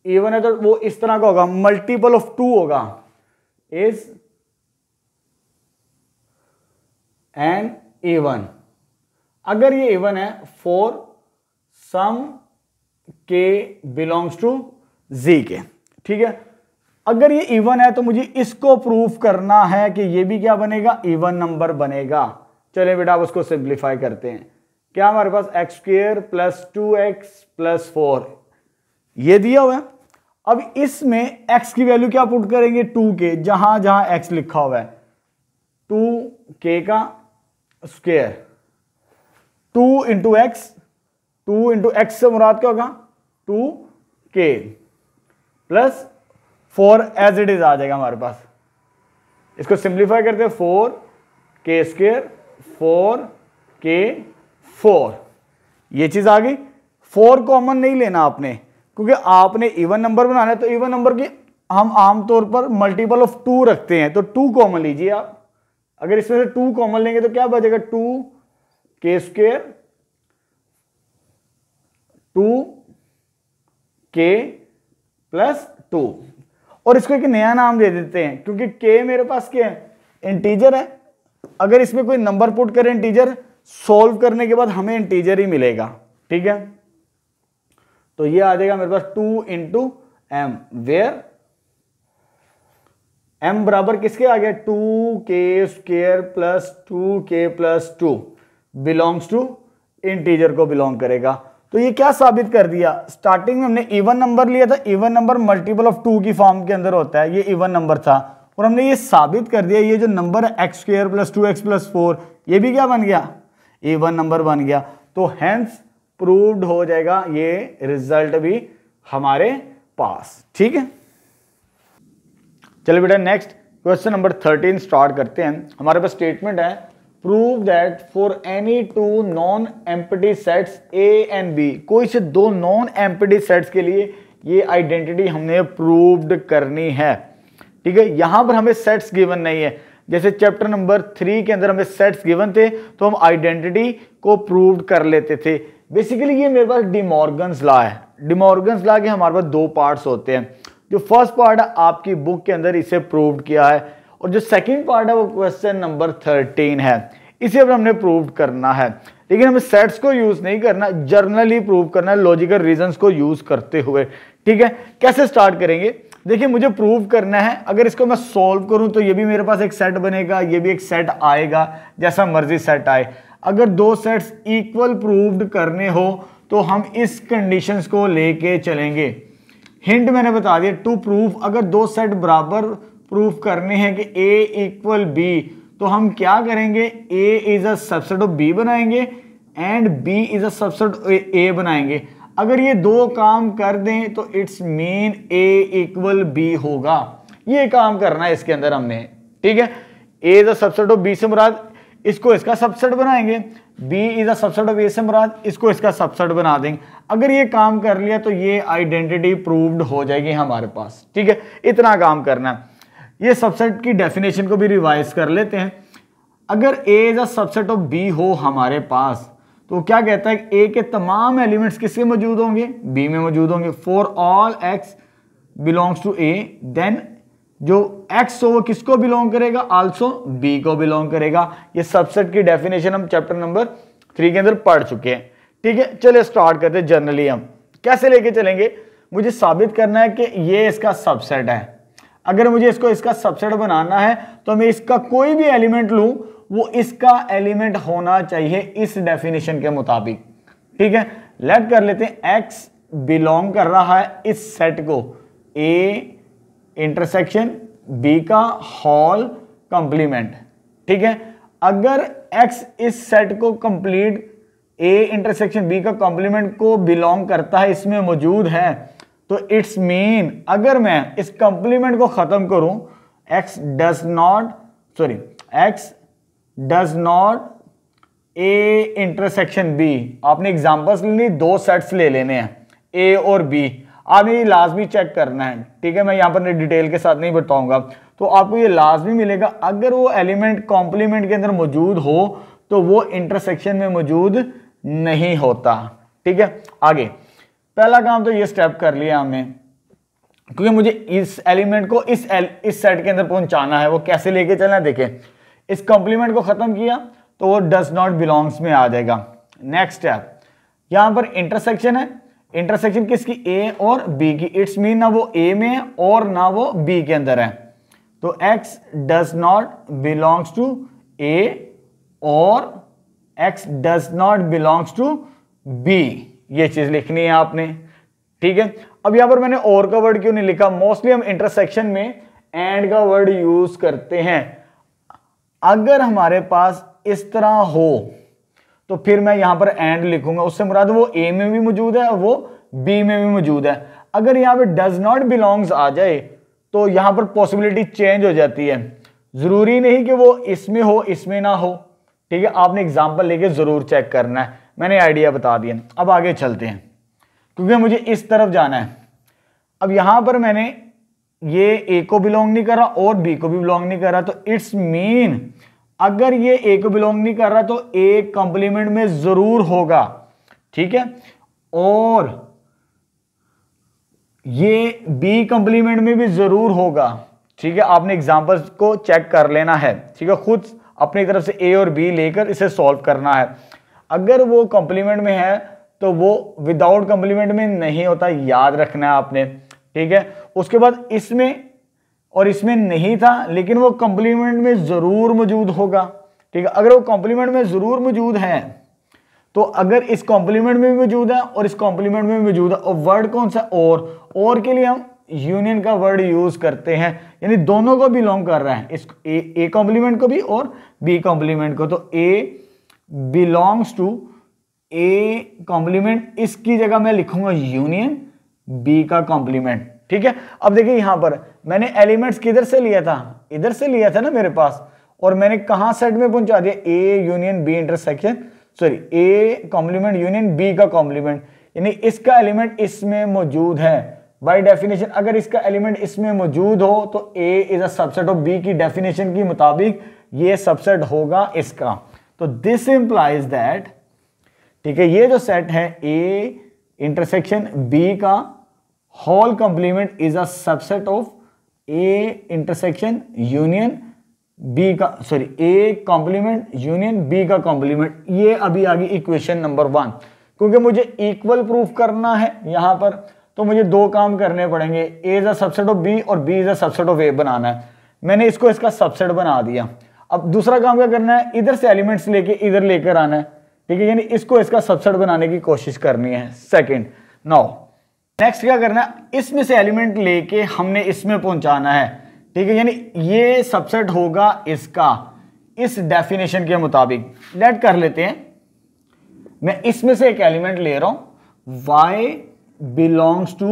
इवन है तो वो इस तरह का होगा, मल्टीपल ऑफ 2 होगा, इज एन इवन। अगर ये इवन है फॉर सम के बिलोंग्स टू जी के, ठीक है। अगर ये इवन है तो मुझे इसको प्रूफ करना है कि ये भी क्या बनेगा, इवन नंबर बनेगा। चलिए बेटा आप उसको सिंप्लीफाई करते हैं। क्या हमारे पास x square plus 2x plus 4 ये दिया हुआ है। अब इसमें x की वैल्यू क्या पुट करेंगे, 2k, जहां जहां x लिखा हुआ है, 2k का square, 2 into x, 2 into x से मुराद क्या होगा 2k plus 4 as it is आ जाएगा हमारे पास। इसको सिंप्लीफाई करते हैं, 4k स्क्वायर 4k4, ये चीज आ गई। 4 कॉमन नहीं लेना आपने, क्योंकि आपने इवन नंबर बनाना है, तो इवन नंबर की हम आमतौर पर मल्टीपल ऑफ 2 रखते हैं, तो 2 कॉमन लीजिए आप। अगर इसमें से 2 कॉमन लेंगे तो क्या बचेगा, 2k स्क्वायर 2k प्लस 2, और इसको एक नया नाम दे देते हैं, क्योंकि k मेरे पास क्या है, इंटीजर है। अगर इसमें कोई नंबर पुट करें इंटीजर, सॉल्व करने के बाद हमें इंटीजर ही मिलेगा, ठीक है। तो ये आ जाएगा मेरे पास 2 इंटू एम, वेयर m बराबर किसके आ गया, 2k square plus 2k plus 2 belongs to integer को बिलोंग करेगा। तो ये क्या साबित कर दिया, स्टार्टिंग में हमने इवन नंबर लिया था, इवन नंबर मल्टीपल ऑफ 2 की फॉर्म के अंदर होता है, ये इवन नंबर था, और हमने ये साबित कर दिया ये जो नंबर है x square plus 2x plus 4 ये भी क्या बन गया, इवन नंबर बन गया। तो हेंस प्रूव्ड हो जाएगा ये रिजल्ट भी हमारे पास, ठीक है। चलिए बेटा नेक्स्ट क्वेश्चन नंबर 13 स्टार्ट करते हैं। हमारे पास स्टेटमेंट है, prove that for any 2 non empty sets A and B, कोई से 2 नॉन एम्प्टी सेट्स के लिए ये आइडेंटिटी हमने प्रूव्ड करनी है, ठीक है। यहां पर हमें सेट्स गिवन नहीं है, जैसे चैप्टर नंबर 3 के अंदर हमें सेट्स गिवन थे तो हम आइडेंटिटी को प्रूव कर लेते थे। बेसिकली ये मेरे पास डिमॉर्गन्स लॉ है। डिमॉर्गन्स लॉ के हमारे पास 2 पार्ट्स होते हैं। जो फर्स्ट पार्ट है आपकी बुक के अंदर इसे प्रूव किया है, और जो सेकंड पार्ट है वो क्वेश्चन नंबर 13 है, इसे अब हमने प्रूव करना है। लेकिन हमें सेट्स को यूज नहीं करना, जर्नली प्रूव करना है, लॉजिकल रीजंस को यूज करते हुए, ठीक है। कैसे स्टार्ट करेंगे, देखिए मुझे प्रूव करना है, अगर इसको मैं सॉल्व करूं तो ये भी मेरे पास एक सेट बनेगा, ये भी एक सेट आएगा, जैसा मर्जी सेट आए। अगर 2 सेट्स इक्वल प्रूव्ड करने हो तो हम इस कंडीशंस को लेके चलेंगे। हिंट मैंने बता दिया, टू प्रूफ, अगर 2 सेट बराबर प्रूफ करने हैं कि a इक्वल b, तो हम क्या करेंगे, a is a subset of b बनाएंगे and b is a subset a बनाएंगे। अगर ये 2 काम कर दें तो it's mean a equal b होगा। ये काम करना है इसके अंदर हमने, ठीक है। a is a subset of b से मुराद इसको इसका सबसेट बनाएंगे, b is a subset of a से मुराद इसको इसका सबसेट बना देंगे। अगर ये काम कर लिया तो ये आइडेंटिटी प्रूव्ड हो जाएगी हमारे पास, ठीक है। इतना काम करना है। ये सबसेट की डेफिनेशन को भी रिवाइज कर लेते हैं। अगर a is a subset of b हो हमारे पास, तो क्या कहता है, a के तमाम एलिमेंट्स किसके मौजूद होंगे, b में मौजूद होंगे। For all x belongs to a, then जो x हो वो किसको बिलोंग करेगा, आल्सो b को बिलोंग करेगा। ये सबसेट की डेफिनेशन हम चैप्टर नंबर 3 के अंदर पढ़ चुके हैं, ठीक है। चलिए स्टार्ट करते हैं। जनरली हम कैसे लेके चलेंगे, मुझे साबित करना है कि ये इसका सबसेट है। अगर मुझे इसको इसका सबसेट बनाना है तो मैं इसका कोई भी एलिमेंट लूं, वो इसका एलिमेंट होना चाहिए इस डेफिनेशन के मुताबिक, ठीक है। लेट कर लेते हैं x बिलोंग कर रहा है इस सेट को, a इंटरसेक्शन b का होल कंप्लीमेंट, ठीक है। अगर x इस सेट को कंप्लीट a इंटरसेक्शन b का कंप्लीमेंट को बिलोंग करता है, इसमें मौजूद है, तो इट्स मीन अगर मैं इस कंप्लीमेंट को खत्म करूं, x does not a intersection b, आपने एग्जांपल्स लेनी, 2 सेट्स ले लेने हैं a और b, आपने ये लाजमी चेक करना है, ठीक है। मैं यहां पर डिटेल के साथ नहीं बताऊंगा, तो आपको ये लाजमी मिलेगा। अगर वो एलिमेंट कॉम्प्लीमेंट के अंदर मौजूद हो तो वो इंटरसेक्शन में मौजूद नहीं होता, ठीक है। आगे पहला काम तो ये स्टेप कर लिया हमने, क्योंकि मुझे इस एलिमेंट को इस सेट के अंदर पहुंचाना है। वो कैसे लेके चलना है, देखें, इस कॉम्प्लीमेंट को खत्म किया तो वो डज नॉट बिलोंग्स में आ जाएगा। नेक्स्ट स्टेप, यहां पर इंटरसेक्शन है, इंटरसेक्शन किसकी, ए और बी की। इट्स मीन ना वो ए में है और ना वो बी के अंदर है, तो x does not belongs to A और x does not belongs to B, ये चीज लिखनी है आपने, ठीक है। अब यहां पर मैंने और का वर्ड क्यों नहीं लिखा, मोस्टली हम इंटरसेक्शन में एंड का वर्ड यूज करते हैं। अगर हमारे पास इस तरह हो तो फिर मैं यहां पर एंड लिखूंगा, उससे मुराद वो ए में भी मौजूद है और वो बी में भी मौजूद है। अगर यहां पर डज नॉट बिलोंग्स आ जाए तो यहां पर पॉसिबिलिटी चेंज हो जाती है, जरूरी नहीं कि वो इसमें हो इसमें ना हो, ठीक है। आपने एग्जांपल लेके जरूर चेक करना है, मैंने आइडिया बता दिया। अब आगे चलते हैं क्योंकि मुझे इस तरफ जाना है। अब यहां पर मैंने ये ए को बिलोंग नहीं कर रहा और बी को भी बिलोंग नहीं कर रहा, तो इट्स मीन अगर ये ए को बिलोंग नहीं कर रहा तो ए कंप्लीमेंट में जरूर होगा, ठीक है, और ये बी कंप्लीमेंट में भी जरूर होगा, ठीक है। आपने एग्जांपल्स को चेक कर लेना है, ठीक है, खुद अपनी तरफ से ए और बी लेकर इसे सॉल्व करना है। अगर वो कंप्लीमेंट में है तो वो विदाउट कंप्लीमेंट में नहीं होता, याद रखना है आपने, ठीक है। उसके बाद इसमें और इसमें नहीं था लेकिन वो कंप्लीमेंट में जरूर मौजूद होगा, ठीक है। अगर वो कंप्लीमेंट में जरूर मौजूद है तो अगर इस कॉम्प्लीमेंट में भी मौजूद है और इस कॉम्प्लीमेंट में भी मौजूद है, और वर्ड कौन सा, और के लिए हम यूनियन का वर्ड यूज करते हैं, यानी दोनों को बिलोंग कर रहा है, इस ए कॉम्प्लीमेंट को भी और बी कॉम्प्लीमेंट को। तो ए बिलोंग्स टू ए कॉम्प्लीमेंट, इसकी जगह मैं लिखूंगा यूनियन बी का कॉम्प्लीमेंट, ठीक है। अब देखिए यहां पर मैंने एलिमेंट्स किधर से लिया था, इधर से लिया था ना मेरे पास, और मैंने कहां सेट में पहुंचा दिया, A union B intersection, sorry A complement union B का कॉम्प्लीमेंट, यानी इसका एलिमेंट इसमें मौजूद है। बाय डेफिनेशन अगर इसका एलिमेंट इसमें मौजूद हो तो A is a subset of B की डेफिनेशन के मुताबिक ये सबसेट होगा इसका। तो दिस इंप्लाइज दैट, ठीक है, ये जो सेट है ए इंटरसेक्शन बी का whole complement is a subset of A intersection union B का, sorry A complement union B का कॉम्प्लीमेंट। ये अभी आगे इक्वेशन नंबर 1, क्योंकि मुझे इक्वल प्रूफ करना है यहां पर, तो मुझे दो काम करने पड़ेंगे, A is a subset of B और B is a subset of A बनाना है। मैंने इसको इसका सबसेट बना दिया। अब दूसरा काम क्या करना है, इधर से एलिमेंट्स लेके इधर लेकर आना है, ठीक है, यानी इसको इसका सबसेट बनाने की कोशिश करनी है। सेकंड, नाउ नेक्स्ट क्या करना है, इसमें से एलिमेंट लेके हमने इसमें पहुंचाना है, ठीक है, यानी ये सबसेट होगा इसका इस डेफिनेशन के मुताबिक। लेट कर लेते हैं, मैं इसमें से एक एलिमेंट ले रहा हूं, y belongs to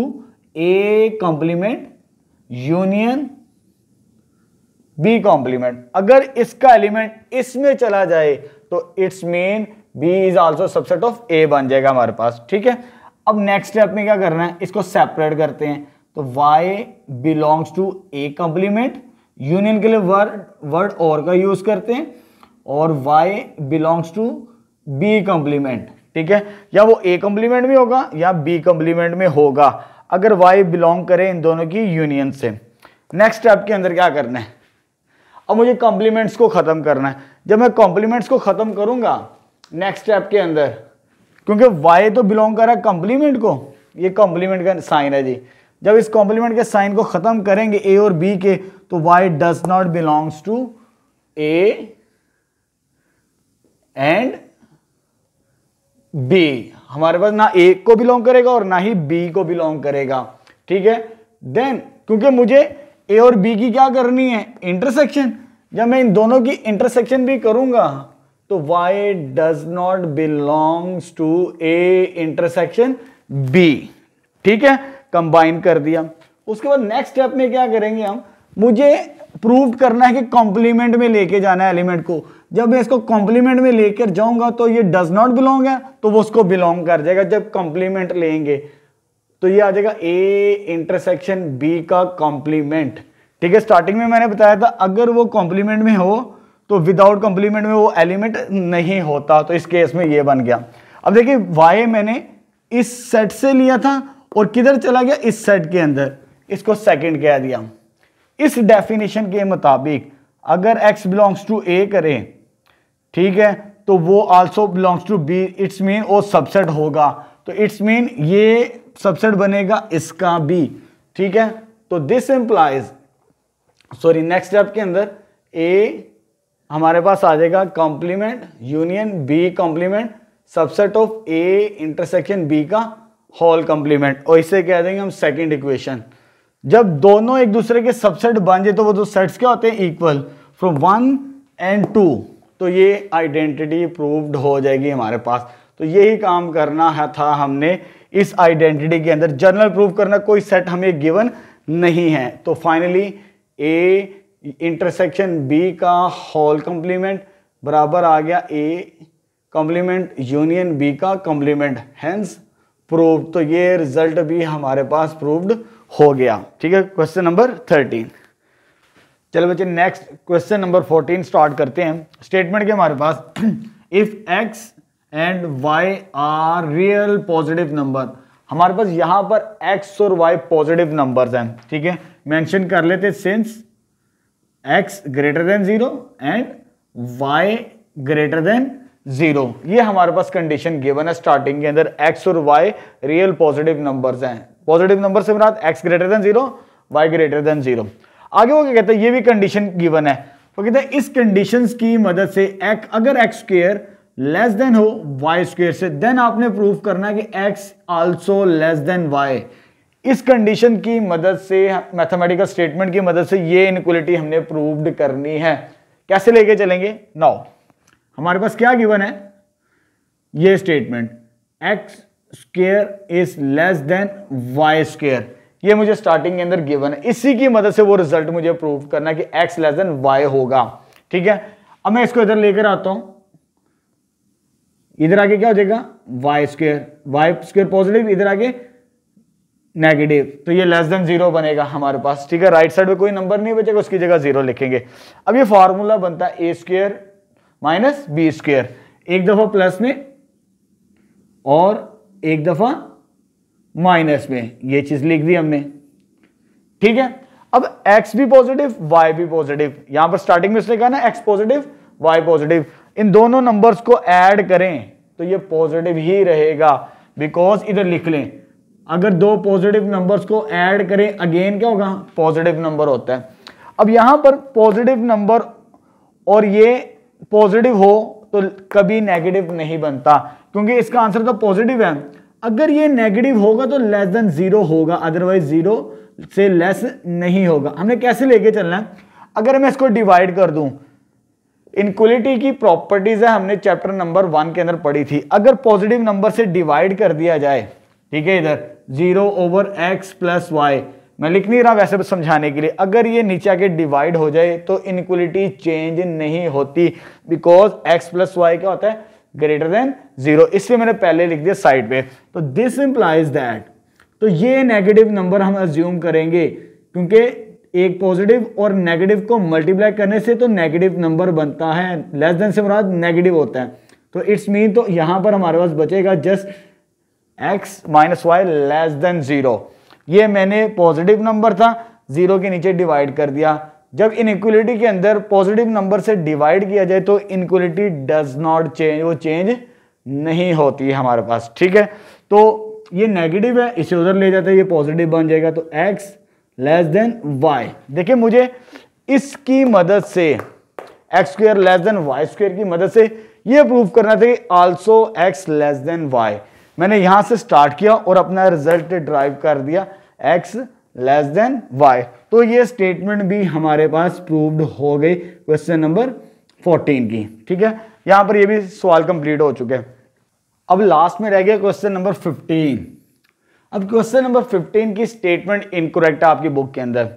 A complement union B complement. अगर इसका एलिमेंट इसमें चला जाए तो it's mean B is also subset of A बन जाएगा हमारे पास, ठीक है। अब नेक्स्ट स्टेप में क्या करना है, इसको सेपरेट करते हैं, तो y belongs to A complement, union के लिए वर्ड और का यूज करते हैं, और y belongs to B complement, ठीक है, या वो ए कॉम्प्लीमेंट में होगा या बी कॉम्प्लीमेंट में होगा, अगर y बिलोंग करे इन दोनों की यूनियन से। नेक्स्ट स्टेप के अंदर क्या करना है, अब मुझे कॉम्प्लीमेंट्स को खत्म करना है। जब मैं कॉम्प्लीमेंट्स को खत्म करूंगा नेक्स्ट स्टेप के अंदर, क्योंकि y तो बिलोंग कर रहा है कॉम्प्लीमेंट को, ये कॉम्प्लीमेंट का साइन है जी, जब इस कॉम्प्लीमेंट के साइन को खत्म करेंगे ए और बी के, तो y does not belongs to A and B, हमारे पास ना ए को बिलोंग करेगा और ना ही बी को बिलोंग करेगा, ठीक है। देन क्योंकि मुझे ए और बी की क्या करनी है, इंटरसेक्शन, जब मैं इन दोनों की इंटरसेक्शन भी करूंगा तो y does not belongs to A intersection B, ठीक है, कंबाइन कर दिया। उसके बाद नेक्स्ट स्टेप में क्या करेंगे हम, मुझे प्रूव करना है कि कॉम्प्लीमेंट में लेके जाना है एलिमेंट को। जब मैं इसको कॉम्प्लीमेंट में लेकर जाऊंगा तो ये डज नॉट बिलोंग है तो वो उसको बिलोंग कर जाएगा। जब कॉम्प्लीमेंट लेंगे तो ये आ जाएगा ए इंटरसेक्शन बी का कॉम्प्लीमेंट, ठीक है। स्टार्टिंग में मैंने बताया था अगर वो कॉम्प्लीमेंट में हो तो विदाउट कॉम्प्लीमेंट में वो एलिमेंट नहीं होता, तो इस केस में ये बन गया। अब देखिए y मैंने इस सेट से लिया था और किधर चला गया, इस सेट के अंदर, इसको सेकंड कह दिया। इस डेफिनेशन के मुताबिक अगर x बिलोंग्स टू a करें, ठीक है, तो वो also belongs to b, it's mean वो सबसेट होगा, तो इट्स मीन ये सबसेट बनेगा इसका b, ठीक है। तो this implies, sorry next step के अंदर a हमारे पास आ जाएगा complement union b complement subset of a intersection b का होल कॉम्प्लीमेंट, और इसे कह देंगे हम सेकंड इक्वेशन। जब दोनों एक दूसरे के सबसेट बन जाए तो वो दो सेट्स क्या होते हैं, इक्वल फ्रॉम 1 and 2, तो ये आइडेंटिटी प्रूव्ड हो जाएगी हमारे पास। तो यही काम करना है था हमने इस आइडेंटिटी के अंदर, जनरल प्रूव करना, कोई सेट हमें गिवन नहीं है। तो फाइनली a इंटरसेक्शन b का होल कॉम्प्लीमेंट बराबर आ गया a कॉम्प्लीमेंट यूनियन b का कॉम्प्लीमेंट, हेंस प्रूव्ड। तो ये रिजल्ट भी हमारे पास प्रूव्ड हो गया, ठीक है। Question number 13। चलो बच्चे नेक्स्ट क्वेश्चन नंबर 14 स्टार्ट करते हैं। स्टेटमेंट के हमारे पास if x and y are real positive number, हमारे पास यहां पर x और y पॉजिटिव नंबर्स हैं, ठीक है। मेंशन कर लेते since x greater than 0 and y greater than 0, ये हमारे पास कंडीशन गिवन है स्टार्टिंग के अंदर। x और y रियल पॉजिटिव नंबर्स हैं, पॉजिटिव नंबर से मुराद x greater than 0, y greater than 0। आगे वो क्या कहते हैं, ये भी कंडीशन गिवन है, वो कहते हैं इस कंडीशंस की मदद से अगर x स्क्वायर लेस देन हो y स्क्वायर से, देन आपने प्रूव करना है कि x also less than y। इस कंडीशन की मदद से, मैथमेटिकल स्टेटमेंट की मदद से ये इनइक्वालिटी हमने प्रूव्ड करनी है। कैसे लेके चलेंगे, नाउ हमारे पास क्या गिवन है, ये statement x square is less than y square, ये मुझे स्टार्टिंग के अंदर गिवन है। इसी की मदद से वो रिजल्ट मुझे प्रूव करना है कि x लेस देन y होगा, ठीक है। अब मैं इसको इधर लेकर आता हूं, इधर आगे क्या हो जाएगा y स्क्वायर पॉजिटिव, इधर आगे नेगेटिव, तो ये लेस देन 0 बनेगा हमारे पास, ठीक है। राइट साइड में कोई नंबर नहीं बचेगा, उसकी जगह 0 लिखेंगे। अब ये फॉर्मूला बनता है a square minus B square, एक दफा प्लस में और एक दफा माइनस में, ये चीज लिख दी हमने, ठीक है। अब x भी पॉजिटिव y भी पॉजिटिव, यहां पर स्टार्टिंग में इसलिए कहा ना x पॉजिटिव y पॉजिटिव, इन दोनों नंबर्स को ऐड करें तो ये पॉजिटिव ही रहेगा, बिकॉज इधर लिख लें अगर दो पॉजिटिव नंबर्स को ऐड करें अगेन क्या होगा, पॉजिटिव नंबर होता है। अब यहां पर पॉजिटिव नंबर और ये पॉजिटिव हो तो कभी नेगेटिव नहीं बनता, क्योंकि इसका आंसर तो पॉजिटिव है। अगर ये नेगेटिव होगा तो लेस देन 0 होगा, अदरवाइज 0 से लेस नहीं होगा। हमने कैसे लेके चलना है, अगर मैं इसको डिवाइड कर दूं, इनइक्वालिटी की प्रॉपर्टीज है हमने चैप्टर नंबर 1 के अंदर पढ़ी थी। अगर पॉजिटिव नंबर से डिवाइड कर दिया जाए, ठीक है, इधर 0/x + y, मैं लिख नहीं रहा वैसे समझाने के लिए, अगर ये नीचे आके डिवाइड हो जाए तो इनइक्वालिटी चेंज नहीं होती, बिकॉज x + y क्या होता है, ग्रेटर देन 0, इसलिए मैंने पहले लिख दिया साइड पे। तो दिस इंप्लाइज दैट, तो ये नेगेटिव नंबर हम अज्यूम करेंगे, क्योंकि एक पॉजिटिव और नेगेटिव को मल्टीप्लाई करने से तो नेगेटिव नंबर बनता है, लेस देन से मुराद नेगेटिव होता है, तो इट्स मीन तो यहां पर हमारे पास बचेगा just x - y less than 0। ये मैंने पॉजिटिव नंबर था, 0 के नीचे डिवाइड कर दिया। जब इनइक्वालिटी के अंदर पॉजिटिव नंबर से डिवाइड किया जाए तो इनइक्वालिटी डज नॉट चेंज, वो चेंज नहीं होती है हमारे पास, ठीक है। तो ये नेगेटिव है, इसे उधर ले जाते हैं, ये पॉजिटिव बन जाएगा, तो x लेस देन y। देखिए मुझे इसकी मदद से x square less than y square की मदद से ये प्रूव करना था कि also x less than y। मैंने यहां से स्टार्ट किया और अपना रिजल्ट ड्राइव कर दिया x लेस देन y। तो ये स्टेटमेंट भी हमारे पास प्रूव्ड हो गई क्वेश्चन नंबर 14 की, ठीक है। यहां पर ये भी सवाल कंप्लीट हो चुके हैं। अब लास्ट में रह गया क्वेश्चन नंबर 15। अब क्वेश्चन नंबर 15 की स्टेटमेंट इनकरेक्ट है आपकी बुक के अंदर,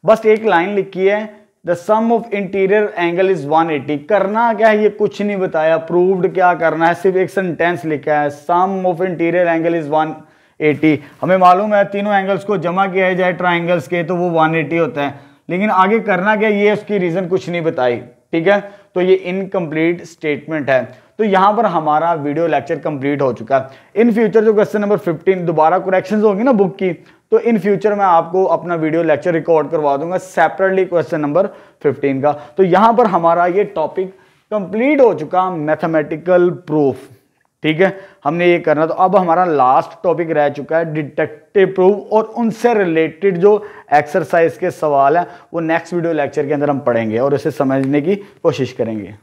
बस एक लाइन लिखी है, the sum of interior angle is 180। करना क्या है ये कुछ नहीं बताया, प्रूव्ड क्या करना है, सिर्फ एक सेंटेंस लिखा है, सम ऑफ इंटीरियर एंगल इज 180। हमें मालूम है तीनों एंगल्स को जमा किया जाए ट्राइंगल्स के तो वो 180 होता है, लेकिन आगे करना क्या ये उसकी रीजन कुछ नहीं बताई, ठीक है। तो ये इनकम्प्लीट स्टेटमेंट है। तो यहां पर हमारा वीडियो लेक्चर कंप्लीट हो चुका है। इन फ्यूचर जो क्वेश्चन नंबर 15 दोबारा करेक्शंस होंगी ना बुक की, तो इन फ्यूचर मैं आपको अपना वीडियो लेक्चर रिकॉर्ड करवा दूंगा सेपरेटली क्वेश्चन नंबर 15 का। तो यहां पर हमारा ये टॉपिक कंप्लीट हो चुका, मैथमेटिकल प्रूफ। ठीक है, हमने ये करना। तो अब हमारा लास्ट टॉपिक रह चुका है डिडक्टिव प्रूफ, और उनसे रिलेटेड जो एक्सरसाइज के सवाल हैं वो नेक्स्ट वीडियो लेक्चर के अंदर हम पढ़ेंगे और इसे समझने की कोशिश करेंगे।